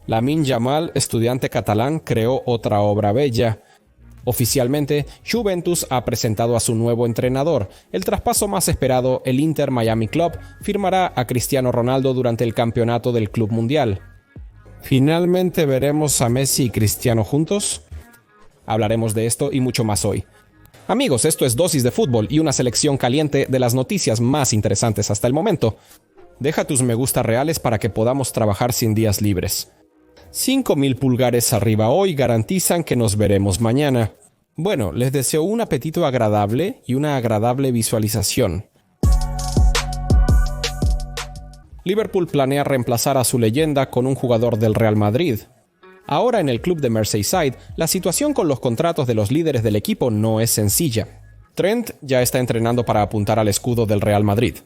Lamine Yamal, estudiante catalán, creó otra obra bella. Oficialmente, Juventus ha presentado a su nuevo entrenador. El traspaso más esperado, el Inter Miami Club, firmará a Cristiano Ronaldo durante el campeonato del Club Mundial. ¿Finalmente veremos a Messi y Cristiano juntos? Hablaremos de esto y mucho más hoy. Amigos, esto es Dosis de Fútbol y una selección caliente de las noticias más interesantes hasta el momento. Deja tus me gusta reales para que podamos trabajar sin días libres. 5.000 pulgares arriba hoy garantizan que nos veremos mañana. Bueno, les deseo un apetito agradable y una agradable visualización. Liverpool planea reemplazar a su leyenda con un jugador del Real Madrid. Ahora en el club de Merseyside, la situación con los contratos de los líderes del equipo no es sencilla. Trent ya está entrenando para apuntar al escudo del Real Madrid.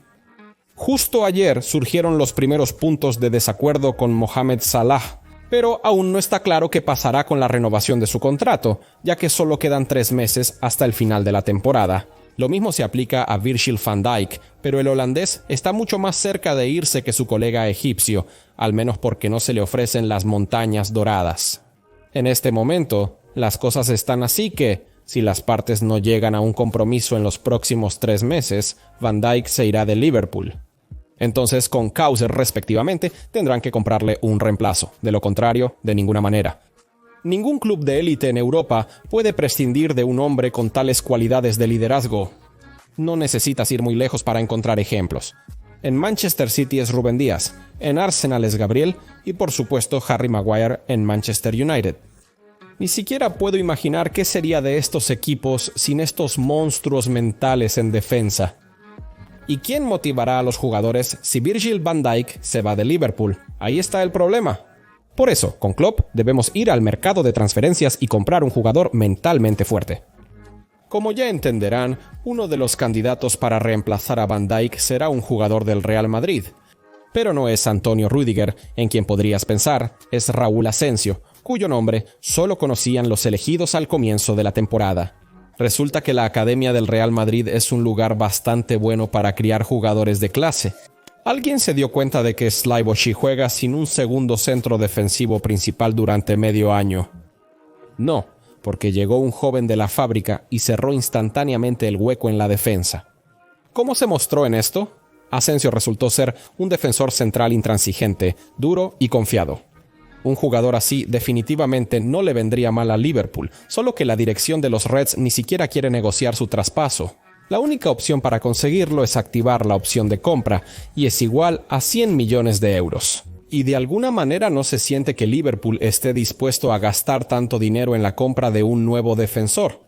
Justo ayer surgieron los primeros puntos de desacuerdo con Mohamed Salah, pero aún no está claro qué pasará con la renovación de su contrato, ya que solo quedan 3 meses hasta el final de la temporada. Lo mismo se aplica a Virgil van Dijk, pero el holandés está mucho más cerca de irse que su colega egipcio, al menos porque no se le ofrecen las montañas doradas. En este momento, las cosas están así que, si las partes no llegan a un compromiso en los próximos 3 meses, Van Dijk se irá de Liverpool. Entonces, con Kauser respectivamente, tendrán que comprarle un reemplazo. De lo contrario, de ninguna manera. Ningún club de élite en Europa puede prescindir de un hombre con tales cualidades de liderazgo. No necesitas ir muy lejos para encontrar ejemplos. En Manchester City es Rúben Díaz, en Arsenal es Gabriel y por supuesto Harry Maguire en Manchester United. Ni siquiera puedo imaginar qué sería de estos equipos sin estos monstruos mentales en defensa. ¿Y quién motivará a los jugadores si Virgil van Dijk se va de Liverpool? Ahí está el problema. Por eso, con Klopp debemos ir al mercado de transferencias y comprar un jugador mentalmente fuerte. Como ya entenderán, uno de los candidatos para reemplazar a Van Dijk será un jugador del Real Madrid. Pero no es Antonio Rüdiger, en quien podrías pensar, es Raúl Asensio, cuyo nombre solo conocían los elegidos al comienzo de la temporada. Resulta que la academia del Real Madrid es un lugar bastante bueno para criar jugadores de clase. ¿Alguien se dio cuenta de que Slavoj juega sin un segundo centro defensivo principal durante medio año? No, porque llegó un joven de la fábrica y cerró instantáneamente el hueco en la defensa. ¿Cómo se mostró en esto? Asensio resultó ser un defensor central intransigente, duro y confiado. Un jugador así definitivamente no le vendría mal a Liverpool, solo que la dirección de los Reds ni siquiera quiere negociar su traspaso. La única opción para conseguirlo es activar la opción de compra, y es igual a 100 millones de euros. Y de alguna manera no se siente que Liverpool esté dispuesto a gastar tanto dinero en la compra de un nuevo defensor.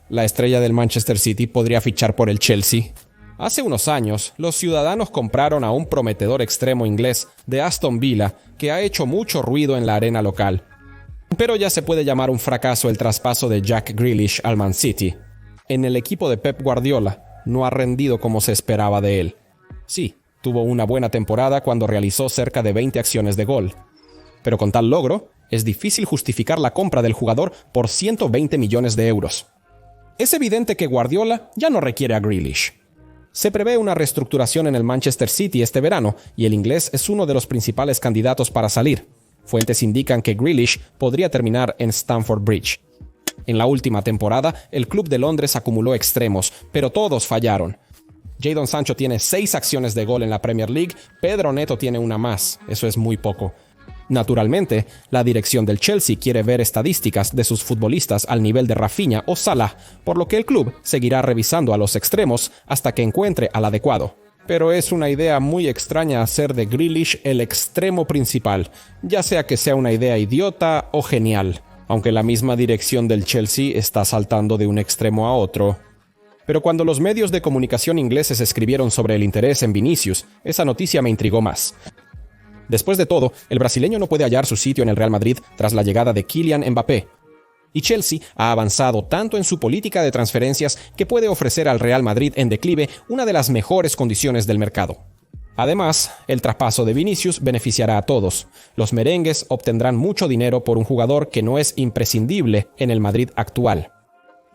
La estrella del Manchester City podría fichar por el Chelsea. Hace unos años, los ciudadanos compraron a un prometedor extremo inglés de Aston Villa que ha hecho mucho ruido en la arena local. Pero ya se puede llamar un fracaso el traspaso de Jack Grealish al Man City. En el equipo de Pep Guardiola no ha rendido como se esperaba de él. Sí, tuvo una buena temporada cuando realizó cerca de 20 acciones de gol. Pero con tal logro, es difícil justificar la compra del jugador por 120 millones de euros. Es evidente que Guardiola ya no requiere a Grealish. Se prevé una reestructuración en el Manchester City este verano y el inglés es uno de los principales candidatos para salir. Fuentes indican que Grealish podría terminar en Stamford Bridge. En la última temporada, el club de Londres acumuló extremos, pero todos fallaron. Jadon Sancho tiene 6 acciones de gol en la Premier League, Pedro Neto tiene una más, eso es muy poco. Naturalmente, la dirección del Chelsea quiere ver estadísticas de sus futbolistas al nivel de Rafinha o Salah, por lo que el club seguirá revisando a los extremos hasta que encuentre al adecuado. Pero es una idea muy extraña hacer de Grealish el extremo principal, ya sea que sea una idea idiota o genial, aunque la misma dirección del Chelsea está saltando de un extremo a otro. Pero cuando los medios de comunicación ingleses escribieron sobre el interés en Vinicius, esa noticia me intrigó más. Después de todo, el brasileño no puede hallar su sitio en el Real Madrid tras la llegada de Kylian Mbappé. Y Chelsea ha avanzado tanto en su política de transferencias que puede ofrecer al Real Madrid en declive una de las mejores condiciones del mercado. Además, el traspaso de Vinicius beneficiará a todos. Los merengues obtendrán mucho dinero por un jugador que no es imprescindible en el Madrid actual.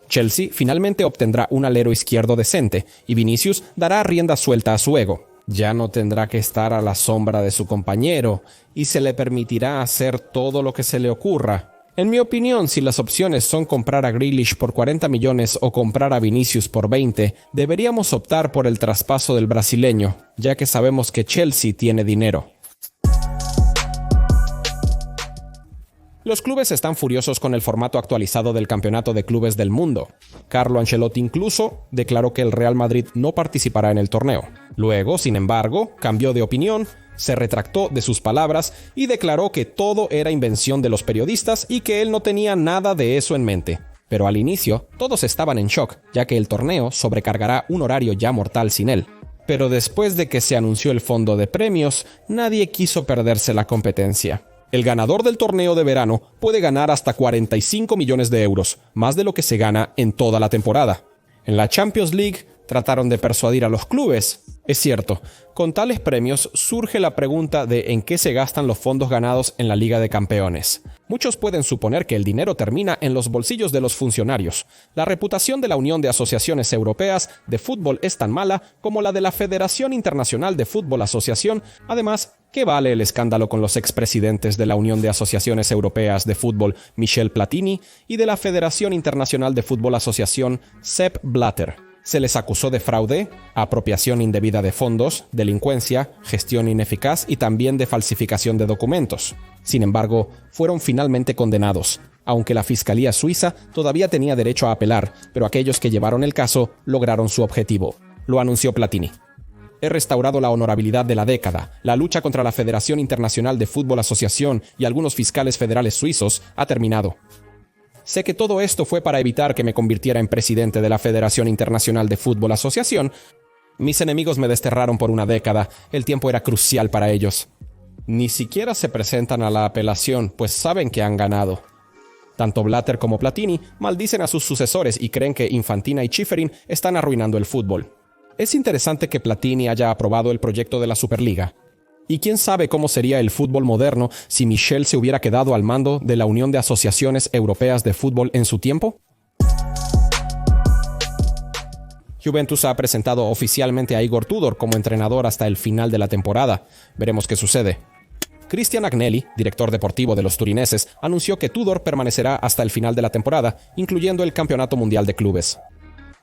Chelsea finalmente obtendrá un alero izquierdo decente y Vinicius dará rienda suelta a su ego. Ya no tendrá que estar a la sombra de su compañero y se le permitirá hacer todo lo que se le ocurra. En mi opinión, si las opciones son comprar a Grealish por 40 millones o comprar a Vinicius por 20, deberíamos optar por el traspaso del brasileño, ya que sabemos que Chelsea tiene dinero. Los clubes están furiosos con el formato actualizado del Campeonato de Clubes del Mundo. Carlo Ancelotti incluso declaró que el Real Madrid no participará en el torneo. Luego, sin embargo, cambió de opinión, se retractó de sus palabras y declaró que todo era invención de los periodistas y que él no tenía nada de eso en mente. Pero al inicio, todos estaban en shock, ya que el torneo sobrecargará un horario ya mortal sin él. Pero después de que se anunció el fondo de premios, nadie quiso perderse la competencia. El ganador del torneo de verano puede ganar hasta 45 millones de euros, más de lo que se gana en toda la temporada. En la Champions League trataron de persuadir a los clubes. Es cierto, con tales premios surge la pregunta de en qué se gastan los fondos ganados en la Liga de Campeones. Muchos pueden suponer que el dinero termina en los bolsillos de los funcionarios. La reputación de la Unión de Asociaciones Europeas de Fútbol es tan mala como la de la Federación Internacional de Fútbol Asociación. Además, ¿qué vale el escándalo con los expresidentes de la Unión de Asociaciones Europeas de Fútbol, Michel Platini, y de la Federación Internacional de Fútbol Asociación, Sepp Blatter? Se les acusó de fraude, apropiación indebida de fondos, delincuencia, gestión ineficaz y también de falsificación de documentos. Sin embargo, fueron finalmente condenados, aunque la Fiscalía Suiza todavía tenía derecho a apelar, pero aquellos que llevaron el caso lograron su objetivo. Lo anunció Platini. He restaurado la honorabilidad de la década. La lucha contra la Federación Internacional de Fútbol Asociación y algunos fiscales federales suizos ha terminado. Sé que todo esto fue para evitar que me convirtiera en presidente de la Federación Internacional de Fútbol Asociación. Mis enemigos me desterraron por una década. El tiempo era crucial para ellos. Ni siquiera se presentan a la apelación, pues saben que han ganado. Tanto Blatter como Platini maldicen a sus sucesores y creen que Infantino y Schifrin están arruinando el fútbol. Es interesante que Platini haya aprobado el proyecto de la Superliga. ¿Y quién sabe cómo sería el fútbol moderno si Michel se hubiera quedado al mando de la Unión de Asociaciones Europeas de Fútbol en su tiempo? Juventus ha presentado oficialmente a Igor Tudor como entrenador hasta el final de la temporada. Veremos qué sucede. Cristian Agnelli, director deportivo de los turineses, anunció que Tudor permanecerá hasta el final de la temporada, incluyendo el Campeonato Mundial de Clubes.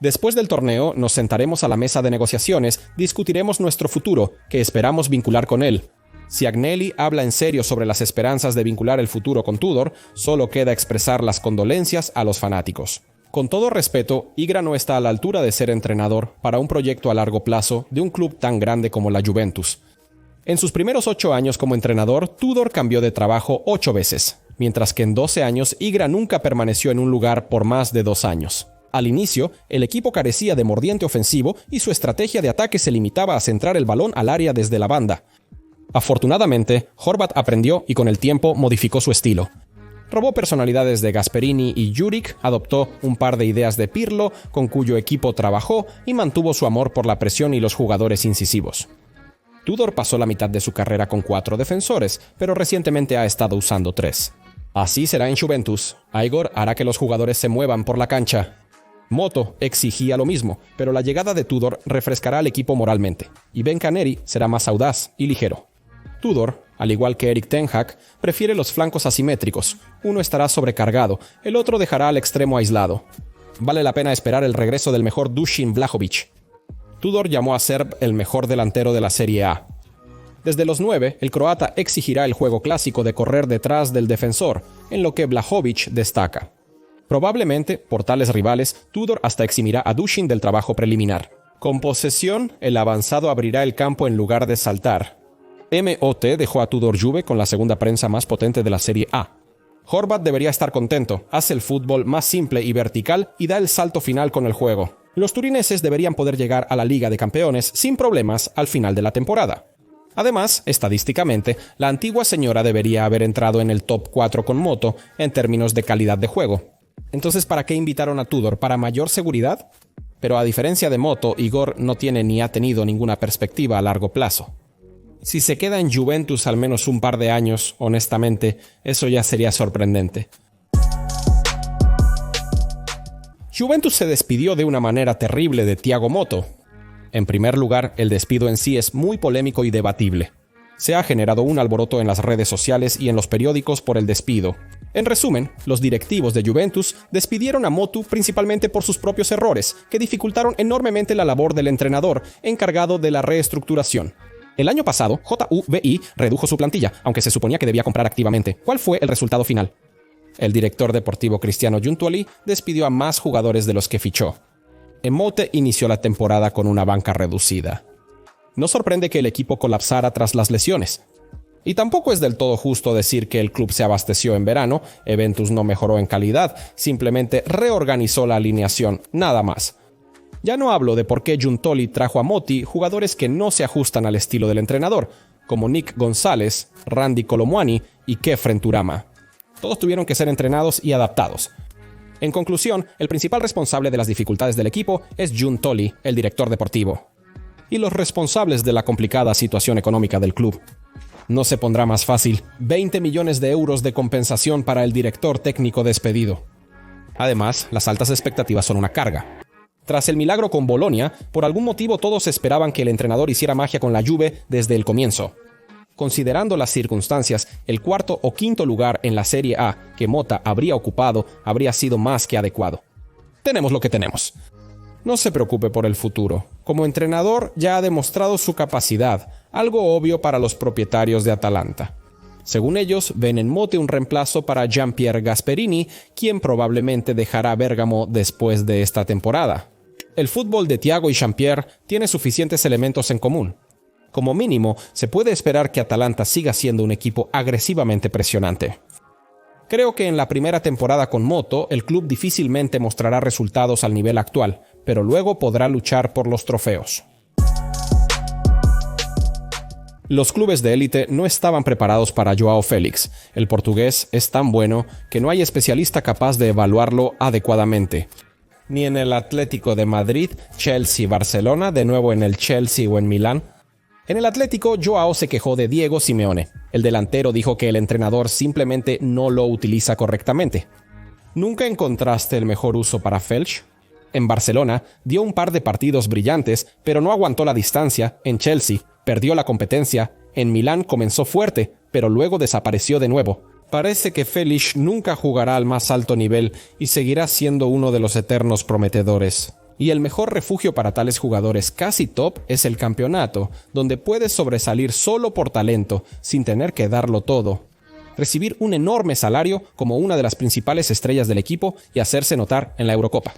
Después del torneo, nos sentaremos a la mesa de negociaciones, discutiremos nuestro futuro, que esperamos vincular con él. Si Agnelli habla en serio sobre las esperanzas de vincular el futuro con Tudor, solo queda expresar las condolencias a los fanáticos. Con todo respeto, Igra no está a la altura de ser entrenador para un proyecto a largo plazo de un club tan grande como la Juventus. En sus primeros 8 años como entrenador, Tudor cambió de trabajo 8 veces, mientras que en 12 años Igra nunca permaneció en un lugar por más de 2 años. Al inicio, el equipo carecía de mordiente ofensivo y su estrategia de ataque se limitaba a centrar el balón al área desde la banda. Afortunadamente, Horvat aprendió y con el tiempo modificó su estilo. Robó personalidades de Gasperini y Juric, adoptó un par de ideas de Pirlo, con cuyo equipo trabajó, y mantuvo su amor por la presión y los jugadores incisivos. Tudor pasó la mitad de su carrera con 4 defensores, pero recientemente ha estado usando 3. Así será en Juventus. Igor hará que los jugadores se muevan por la cancha. Moto exigía lo mismo, pero la llegada de Tudor refrescará al equipo moralmente, y Ben Caneri será más audaz y ligero. Tudor, al igual que Erik ten Hag, prefiere los flancos asimétricos. Uno estará sobrecargado, el otro dejará al extremo aislado. Vale la pena esperar el regreso del mejor Dušan Vlahović. Tudor llamó a Srb el mejor delantero de la Serie A. Desde los 9, el croata exigirá el juego clásico de correr detrás del defensor, en lo que Vlahović destaca. Probablemente, por tales rivales, Tudor hasta eximirá a Dušan del trabajo preliminar. Con posesión, el avanzado abrirá el campo en lugar de saltar. MOT dejó a Tudor Juve con la segunda prensa más potente de la Serie A. Horvat debería estar contento, hace el fútbol más simple y vertical y da el salto final con el juego. Los turineses deberían poder llegar a la Liga de Campeones sin problemas al final de la temporada. Además, estadísticamente, la antigua señora debería haber entrado en el top 4 con Moto en términos de calidad de juego. Entonces, ¿para qué invitaron a Tudor? ¿Para mayor seguridad? Pero a diferencia de Moto, Igor no tiene ni ha tenido ninguna perspectiva a largo plazo. Si se queda en Juventus al menos un par de años, honestamente, eso ya sería sorprendente. Juventus se despidió de una manera terrible de Thiago Motta. En primer lugar, el despido en sí es muy polémico y debatible. Se ha generado un alboroto en las redes sociales y en los periódicos por el despido. En resumen, los directivos de Juventus despidieron a Motu principalmente por sus propios errores, que dificultaron enormemente la labor del entrenador encargado de la reestructuración. El año pasado, JUVI redujo su plantilla, aunque se suponía que debía comprar activamente. ¿Cuál fue el resultado final? El director deportivo Cristiano Giuntoli despidió a más jugadores de los que fichó. Emote inició la temporada con una banca reducida. No sorprende que el equipo colapsara tras las lesiones. Y tampoco es del todo justo decir que el club se abasteció en verano. Juventus no mejoró en calidad, simplemente reorganizó la alineación, nada más. Ya no hablo de por qué Giuntoli trajo a Motti jugadores que no se ajustan al estilo del entrenador, como Nick González, Randy Colomuani y Kefren Turama. Todos tuvieron que ser entrenados y adaptados. En conclusión, el principal responsable de las dificultades del equipo es Giuntoli, el director deportivo, y los responsables de la complicada situación económica del club. No se pondrá más fácil: 20 millones de euros de compensación para el director técnico despedido. Además, las altas expectativas son una carga. Tras el milagro con Bolonia, por algún motivo todos esperaban que el entrenador hiciera magia con la Juve desde el comienzo. Considerando las circunstancias, el cuarto o quinto lugar en la Serie A que Motta habría ocupado habría sido más que adecuado. Tenemos lo que tenemos. No se preocupe por el futuro. Como entrenador ya ha demostrado su capacidad, algo obvio para los propietarios de Atalanta. Según ellos, ven en Motte un reemplazo para Gianpier Gasperini, quien probablemente dejará Bérgamo después de esta temporada. El fútbol de Thiago y Gianpier tiene suficientes elementos en común. Como mínimo, se puede esperar que Atalanta siga siendo un equipo agresivamente presionante. Creo que en la primera temporada con Moto, el club difícilmente mostrará resultados al nivel actual, pero luego podrá luchar por los trofeos. Los clubes de élite no estaban preparados para Joao Félix. El portugués es tan bueno que no hay especialista capaz de evaluarlo adecuadamente. Ni en el Atlético de Madrid, Chelsea, Barcelona, de nuevo en el Chelsea o en Milán. En el Atlético, Joao se quejó de Diego Simeone. El delantero dijo que el entrenador simplemente no lo utiliza correctamente. ¿Nunca encontraste el mejor uso para Felch? En Barcelona, dio un par de partidos brillantes, pero no aguantó la distancia. En Chelsea, perdió la competencia. En Milán comenzó fuerte, pero luego desapareció de nuevo. Parece que Felix nunca jugará al más alto nivel y seguirá siendo uno de los eternos prometedores. Y el mejor refugio para tales jugadores casi top es el campeonato, donde puedes sobresalir solo por talento, sin tener que darlo todo. Recibir un enorme salario como una de las principales estrellas del equipo y hacerse notar en la Eurocopa.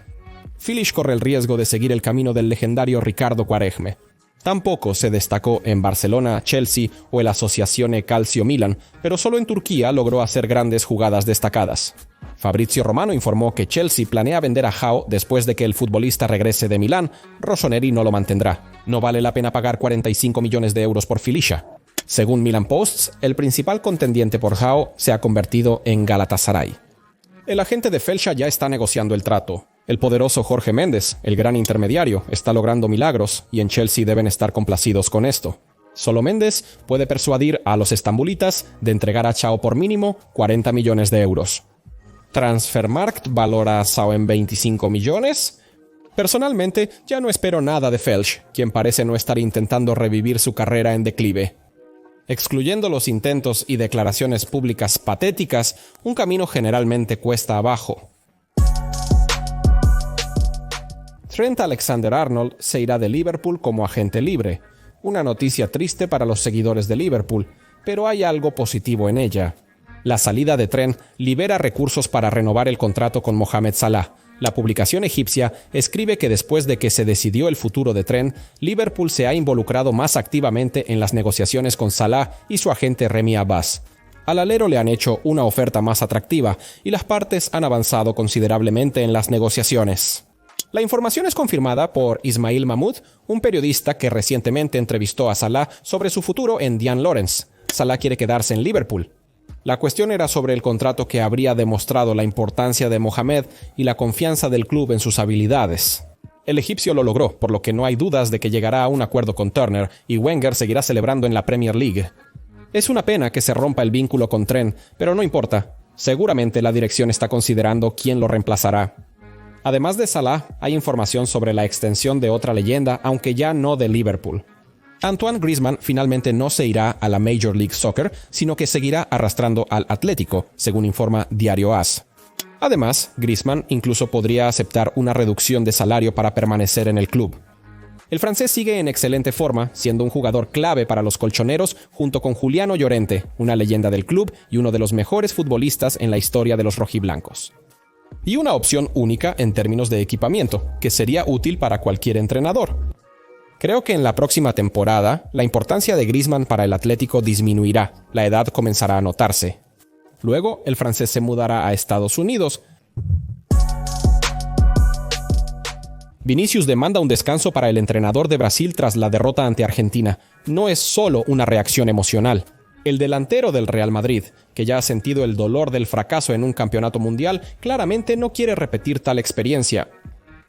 Felix corre el riesgo de seguir el camino del legendario Riccardo Quaresma. Tampoco se destacó en Barcelona, Chelsea o el Associazione Calcio Milan, pero solo en Turquía logró hacer grandes jugadas destacadas. Fabrizio Romano informó que Chelsea planea vender a Joao después de que el futbolista regrese de Milán. Rossoneri no lo mantendrá. No vale la pena pagar 45 millones de euros por Filisha. Según Milan Post, el principal contendiente por Joao se ha convertido en Galatasaray. El agente de Felxa ya está negociando el trato. El poderoso Jorge Méndez, el gran intermediario, está logrando milagros y en Chelsea deben estar complacidos con esto. Solo Méndez puede persuadir a los estambulitas de entregar a Joao por mínimo 40 millones de euros. Transfermarkt valora a Joao en 25 millones. Personalmente, ya no espero nada de Felch, quien parece no estar intentando revivir su carrera en declive. Excluyendo los intentos y declaraciones públicas patéticas, un camino generalmente cuesta abajo. Trent Alexander-Arnold se irá de Liverpool como agente libre. Una noticia triste para los seguidores de Liverpool, pero hay algo positivo en ella. La salida de Trent libera recursos para renovar el contrato con Mohamed Salah. La publicación egipcia escribe que después de que se decidió el futuro de Trent, Liverpool se ha involucrado más activamente en las negociaciones con Salah y su agente Remy Abbas. Al alero le han hecho una oferta más atractiva y las partes han avanzado considerablemente en las negociaciones. La información es confirmada por Ismail Mahmoud, un periodista que recientemente entrevistó a Salah sobre su futuro en Diane Lawrence. Salah quiere quedarse en Liverpool. La cuestión era sobre el contrato que habría demostrado la importancia de Mohamed y la confianza del club en sus habilidades. El egipcio lo logró, por lo que no hay dudas de que llegará a un acuerdo con Turner y Wenger seguirá celebrando en la Premier League. Es una pena que se rompa el vínculo con Trent, pero no importa. Seguramente la dirección está considerando quién lo reemplazará. Además de Salah, hay información sobre la extensión de otra leyenda, aunque ya no de Liverpool. Antoine Griezmann finalmente no se irá a la Major League Soccer, sino que seguirá arrastrando al Atlético, según informa Diario AS. Además, Griezmann incluso podría aceptar una reducción de salario para permanecer en el club. El francés sigue en excelente forma, siendo un jugador clave para los colchoneros junto con Juliano Llorente, una leyenda del club y uno de los mejores futbolistas en la historia de los rojiblancos. Y una opción única en términos de equipamiento, que sería útil para cualquier entrenador. Creo que en la próxima temporada, la importancia de Griezmann para el Atlético disminuirá, la edad comenzará a notarse. Luego, el francés se mudará a Estados Unidos. Vinicius demanda un descanso para el entrenador de Brasil tras la derrota ante Argentina. No es solo una reacción emocional. El delantero del Real Madrid, que ya ha sentido el dolor del fracaso en un campeonato mundial, claramente no quiere repetir tal experiencia.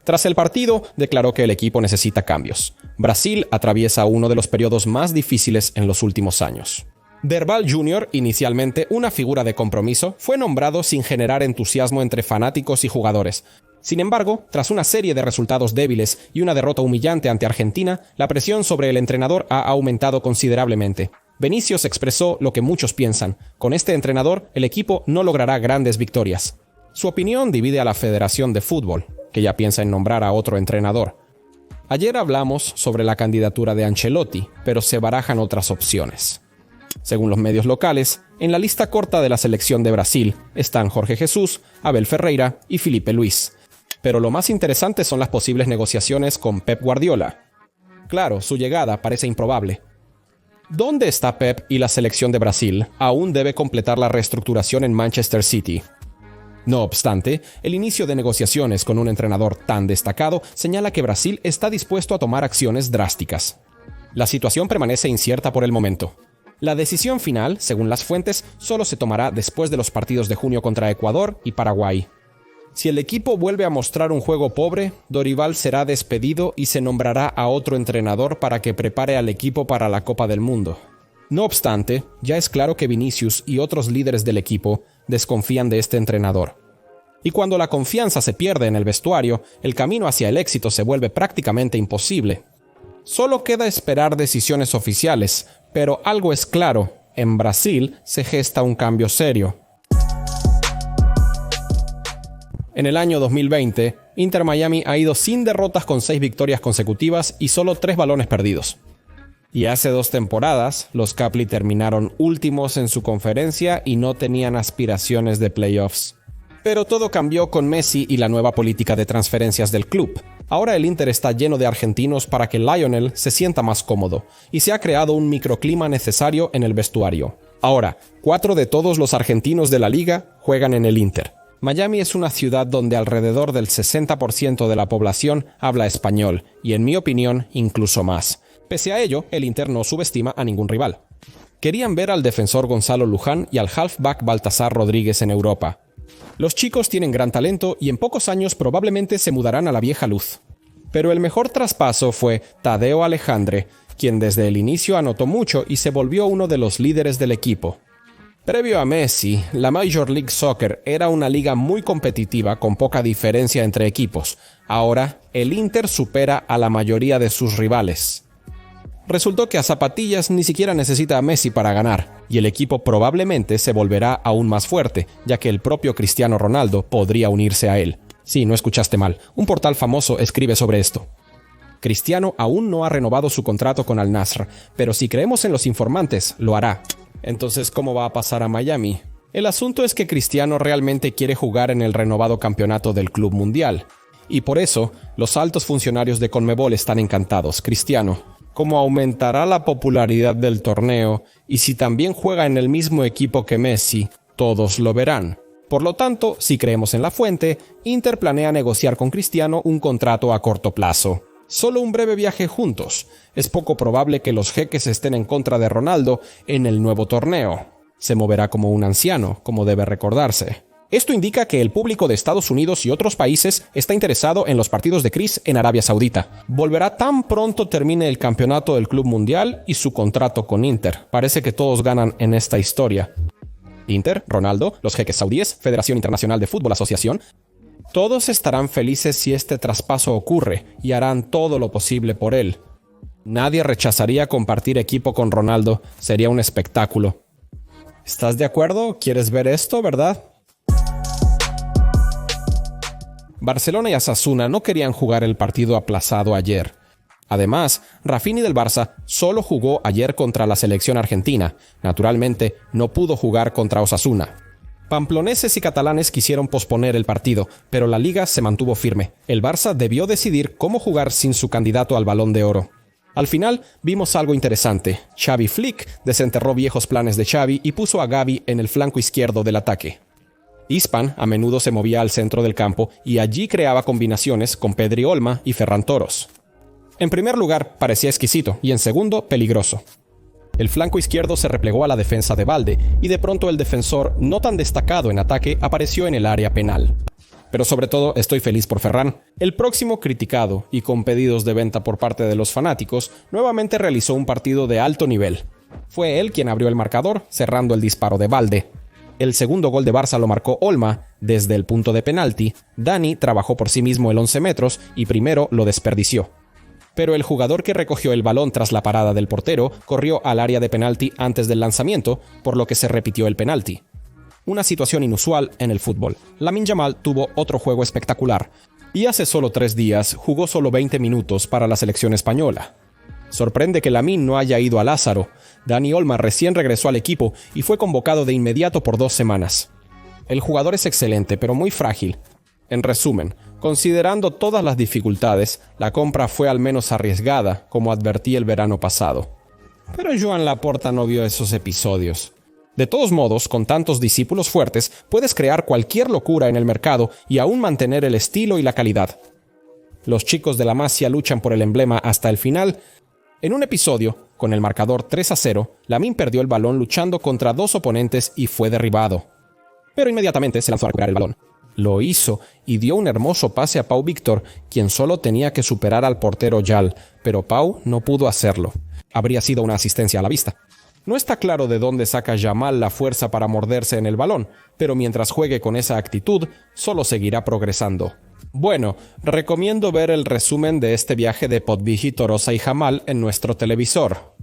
Tras el partido, declaró que el equipo necesita cambios. Brasil atraviesa uno de los periodos más difíciles en los últimos años. Derval Jr., inicialmente una figura de compromiso, fue nombrado sin generar entusiasmo entre fanáticos y jugadores. Sin embargo, tras una serie de resultados débiles y una derrota humillante ante Argentina, la presión sobre el entrenador ha aumentado considerablemente. Vinicius expresó lo que muchos piensan: con este entrenador, el equipo no logrará grandes victorias. Su opinión divide a la Federación de Fútbol, que ya piensa en nombrar a otro entrenador. Ayer hablamos sobre la candidatura de Ancelotti, pero se barajan otras opciones. Según los medios locales, en la lista corta de la selección de Brasil están Jorge Jesús, Abel Ferreira y Filipe Luis. Pero lo más interesante son las posibles negociaciones con Pep Guardiola. Claro, su llegada parece improbable. ¿Dónde está Pep y la selección de Brasil? Aún debe completar la reestructuración en Manchester City. No obstante, el inicio de negociaciones con un entrenador tan destacado señala que Brasil está dispuesto a tomar acciones drásticas. La situación permanece incierta por el momento. La decisión final, según las fuentes, solo se tomará después de los partidos de junio contra Ecuador y Paraguay. Si el equipo vuelve a mostrar un juego pobre, Dorival será despedido y se nombrará a otro entrenador para que prepare al equipo para la Copa del Mundo. No obstante, ya es claro que Vinicius y otros líderes del equipo desconfían de este entrenador. Y cuando la confianza se pierde en el vestuario, el camino hacia el éxito se vuelve prácticamente imposible. Solo queda esperar decisiones oficiales, pero algo es claro: en Brasil se gesta un cambio serio. En el año 2020, Inter Miami ha ido sin derrotas con 6 victorias consecutivas y solo 3 balones perdidos. Y hace 2 temporadas, los Capli terminaron últimos en su conferencia y no tenían aspiraciones de playoffs. Pero todo cambió con Messi y la nueva política de transferencias del club. Ahora el Inter está lleno de argentinos para que Lionel se sienta más cómodo, y se ha creado un microclima necesario en el vestuario. Ahora, 4 de todos los argentinos de la liga juegan en el Inter. Miami es una ciudad donde alrededor del 60% de la población habla español, y en mi opinión, incluso más. Pese a ello, el Inter no subestima a ningún rival. Querían ver al defensor Gonzalo Luján y al halfback Baltasar Rodríguez en Europa. Los chicos tienen gran talento y en pocos años probablemente se mudarán a la vieja luz. Pero el mejor traspaso fue Tadeo Alejandre, quien desde el inicio anotó mucho y se volvió uno de los líderes del equipo. Previo a Messi, la Major League Soccer era una liga muy competitiva con poca diferencia entre equipos. Ahora, el Inter supera a la mayoría de sus rivales. Resultó que a zapatillas ni siquiera necesita a Messi para ganar, y el equipo probablemente se volverá aún más fuerte, ya que el propio Cristiano Ronaldo podría unirse a él. Sí, no escuchaste mal, un portal famoso escribe sobre esto. Cristiano aún no ha renovado su contrato con Al Nassr, pero si creemos en los informantes, lo hará. Entonces, ¿cómo va a pasar a Miami? El asunto es que Cristiano realmente quiere jugar en el renovado campeonato del Club Mundial, y por eso, los altos funcionarios de Conmebol están encantados. Cristiano, ¿cómo aumentará la popularidad del torneo? Y si también juega en el mismo equipo que Messi, todos lo verán. Por lo tanto, si creemos en la fuente, Inter planea negociar con Cristiano un contrato a corto plazo. Solo un breve viaje juntos. Es poco probable que los jeques estén en contra de Ronaldo en el nuevo torneo. Se moverá como un anciano, como debe recordarse. Esto indica que el público de Estados Unidos y otros países está interesado en los partidos de Chris en Arabia Saudita. Volverá tan pronto termine el campeonato del Club Mundial y su contrato con Inter. Parece que todos ganan en esta historia. Inter, Ronaldo, los jeques saudíes, Federación Internacional de Fútbol Asociación. Todos estarán felices si este traspaso ocurre y harán todo lo posible por él. Nadie rechazaría compartir equipo con Ronaldo, sería un espectáculo. ¿Estás de acuerdo? ¿Quieres ver esto, verdad? Barcelona y Osasuna no querían jugar el partido aplazado ayer. Además, Rafinha del Barça solo jugó ayer contra la selección argentina. Naturalmente, no pudo jugar contra Osasuna. Pamploneses y catalanes quisieron posponer el partido, pero la liga se mantuvo firme. El Barça debió decidir cómo jugar sin su candidato al Balón de Oro. Al final, vimos algo interesante. Xavi Flick desenterró viejos planes de Xavi y puso a Gavi en el flanco izquierdo del ataque. Ispan a menudo se movía al centro del campo y allí creaba combinaciones con Pedri Olma y Ferran Toros. En primer lugar, parecía exquisito y en segundo, peligroso. El flanco izquierdo se replegó a la defensa de Balde y de pronto el defensor, no tan destacado en ataque, apareció en el área penal. Pero sobre todo estoy feliz por Ferran. El próximo criticado y con pedidos de venta por parte de los fanáticos, nuevamente realizó un partido de alto nivel. Fue él quien abrió el marcador, cerrando el disparo de Balde. El segundo gol de Barça lo marcó Olma desde el punto de penalti. Dani trabajó por sí mismo el 11 metros y primero lo desperdició. Pero el jugador que recogió el balón tras la parada del portero corrió al área de penalti antes del lanzamiento, por lo que se repitió el penalti. Una situación inusual en el fútbol. Lamine Yamal tuvo otro juego espectacular y hace solo 3 días jugó solo 20 minutos para la selección española. Sorprende que Lamine no haya ido a Lázaro. Dani Olma recién regresó al equipo y fue convocado de inmediato por 2 semanas. El jugador es excelente, pero muy frágil. En resumen, considerando todas las dificultades, la compra fue al menos arriesgada, como advertí el verano pasado. Pero Joan Laporta no vio esos episodios. De todos modos, con tantos discípulos fuertes, puedes crear cualquier locura en el mercado y aún mantener el estilo y la calidad. Los chicos de la Masia luchan por el emblema hasta el final. En un episodio, con el marcador 3-0, Lamine perdió el balón luchando contra 2 oponentes y fue derribado. Pero inmediatamente se lanzó a recuperar el balón. Lo hizo y dio un hermoso pase a Pau Víctor, quien solo tenía que superar al portero Yal, pero Pau no pudo hacerlo. Habría sido una asistencia a la vista. No está claro de dónde saca Yamal la fuerza para morderse en el balón, pero mientras juegue con esa actitud, solo seguirá progresando. Bueno, recomiendo ver el resumen de este viaje de Podvigi, Torosa y Jamal en nuestro televisor.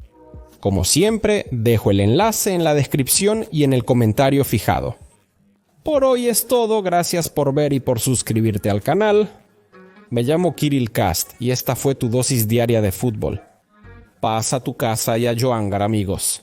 Como siempre, dejo el enlace en la descripción y en el comentario fijado. Por hoy es todo, gracias por ver y por suscribirte al canal. Me llamo Kirill Cast y esta fue tu dosis diaria de fútbol. Paz a tu casa y a Joangar, amigos.